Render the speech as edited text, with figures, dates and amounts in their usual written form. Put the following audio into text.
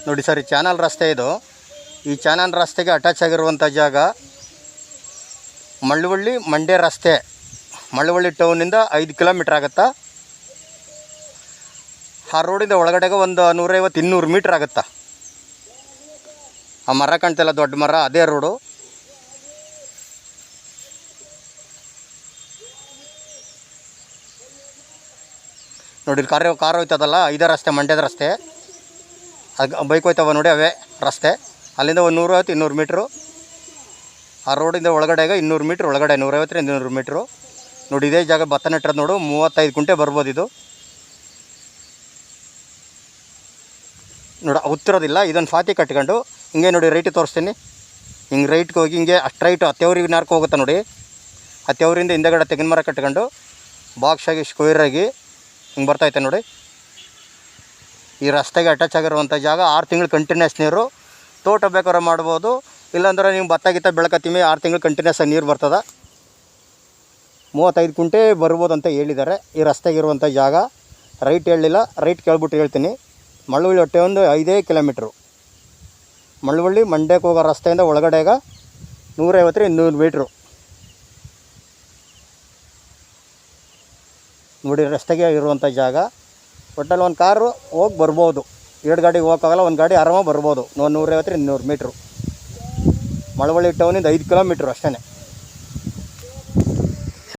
ನೋಡಿ ಸರ್, ಈ ಚಾನಲ್ ರಸ್ತೆ ಇದು. ಈ ಚಾನಲ್ ರಸ್ತೆಗೆ ಅಟ್ಯಾಚ್ ಆಗಿರುವಂಥ ಜಾಗ ಮಳವಳ್ಳಿ ಮಂಡ್ಯ ರಸ್ತೆ. ಮಳವಳ್ಳಿ ಟೌನಿಂದ 5 ಕಿಲೋಮೀಟ್ರ್ ಆಗುತ್ತಾ. ಆ ರೋಡಿಂದ ಒಳಗಡೆಗೆ ಒಂದು 150-200 ಮೀಟ್ರ್ ಆಗುತ್ತಾ. ಆ ಮರ ಕಾಣ್ತಿಲ್ಲ, ದೊಡ್ಡ ಮರ, ಅದೇ ರೋಡು. ನೋಡಿ ಕಾರ್ ಹೋಯ್ತದಲ್ಲ, ಇದೇ ರಸ್ತೆ, ಮಂಡ್ಯದ ರಸ್ತೆ. ಅದು ಬೈಕ್ ಹೋಯ್ತವ ನೋಡಿ, ಅವೇ ರಸ್ತೆ. ಅಲ್ಲಿಂದ ಒಂದು 150-200 ಮೀಟ್ರು. ಆ ರೋಡಿಂದ ಒಳಗಡೆಗೆ 200 ಮೀಟ್ರ್ ಒಳಗಡೆ, 150-200 ಮೀಟ್ರು. ನೋಡಿ ಇದೇ ಜಾಗ ಭತ್ತ ನೆಟ್ಟದ್ದು ನೋಡು, 35 ಕುಂಟೆ ಬರ್ಬೋದು ಇದು. ನೋಡಿ ಉತ್ತಿರೋದಿಲ್ಲ, ಇದನ್ನು ಫಾತಿ ಕಟ್ಕೊಂಡು ಹಿಂಗೆ ನೋಡಿ ರೈಟಿಗೆ ತೋರಿಸ್ತೀನಿ. ಹಿಂಗೆ ರೈಟ್ಗೆ ಹೋಗಿ ಹಿಂಗೆ ಅಷ್ಟು ರೈಟು ಹತ್ತೆವ್ರಿಗೆ ನಾರ್ಕ ಹೋಗುತ್ತೆ ನೋಡಿ. ಹತ್ತೆವರಿಂದ ಹಿಂದೆಗಡೆ ತೆಂಗಿನ ಮರ ಕಟ್ಕೊಂಡು ಬಾಕ್ಸಾಗಿ ಸ್ಕ್ವೇರಾಗಿ ಹಿಂಗೆ ಬರ್ತೈತೆ ನೋಡಿ. ಈ ರಸ್ತೆಗೆ ಅಟ್ಯಾಚ್ ಆಗಿರುವಂಥ ಜಾಗ. 6 ತಿಂಗಳು ಕಂಟಿನ್ಯೂಸ್ ನೀರು. ತೋಟ ಬೇಕಾದ್ರೆ ಮಾಡ್ಬೋದು, ಇಲ್ಲಾಂದ್ರೆ ನೀವು ಭತ್ತ ಗಿತ್ತ ಬೆಳಕತ್ತೀವಿ 6 ತಿಂಗಳು ಕಂಟಿನ್ಯೂಸ್ ಆಗಿ ನೀರು ಬರ್ತದೆ. 35 ಕುಂಟೆ ಬರ್ಬೋದು ಅಂತ ಹೇಳಿದ್ದಾರೆ ಈ ರಸ್ತೆಗಿರುವಂಥ ಜಾಗ. ರೈಟ್ ಹೇಳಲಿಲ್ಲ, ರೈಟ್ ಕೇಳ್ಬಿಟ್ಟು ಹೇಳ್ತೀನಿ. ಮಳವಳ್ಳಿ ಹೊಟ್ಟೆ ಒಂದು 5 ಕಿಲೋಮೀಟ್ರು. ಮಳವಳ್ಳಿ ಮಂಡ್ಯಕ್ಕೆ ಹೋಗೋ ರಸ್ತೆಯಿಂದ ಒಳಗಡೆಗೆ 150-200 ಮೀಟ್ರು. ನೋಡಿ ರಸ್ತೆಗೆ ಇರುವಂಥ ಜಾಗ. ಒಟ್ಟಲ್ಲಿ ಒಂದು ಕಾರು ಹೋಗಿ ಬರ್ಬೋದು, 2 ಗಾಡಿಗೆ ಹೋಗೋಕ್ಕಾಗಲ್ಲ, ಒಂದು ಗಾಡಿ ಆರಾಮಾಗಿ ಬರ್ಬೋದು. 150-200 ಮೀಟ್ರು. ಮಳವಳ್ಳಿ ಟೌನಿಂದ 5 ಕಿಲೋಮೀಟ್ರು ಅಷ್ಟೇ.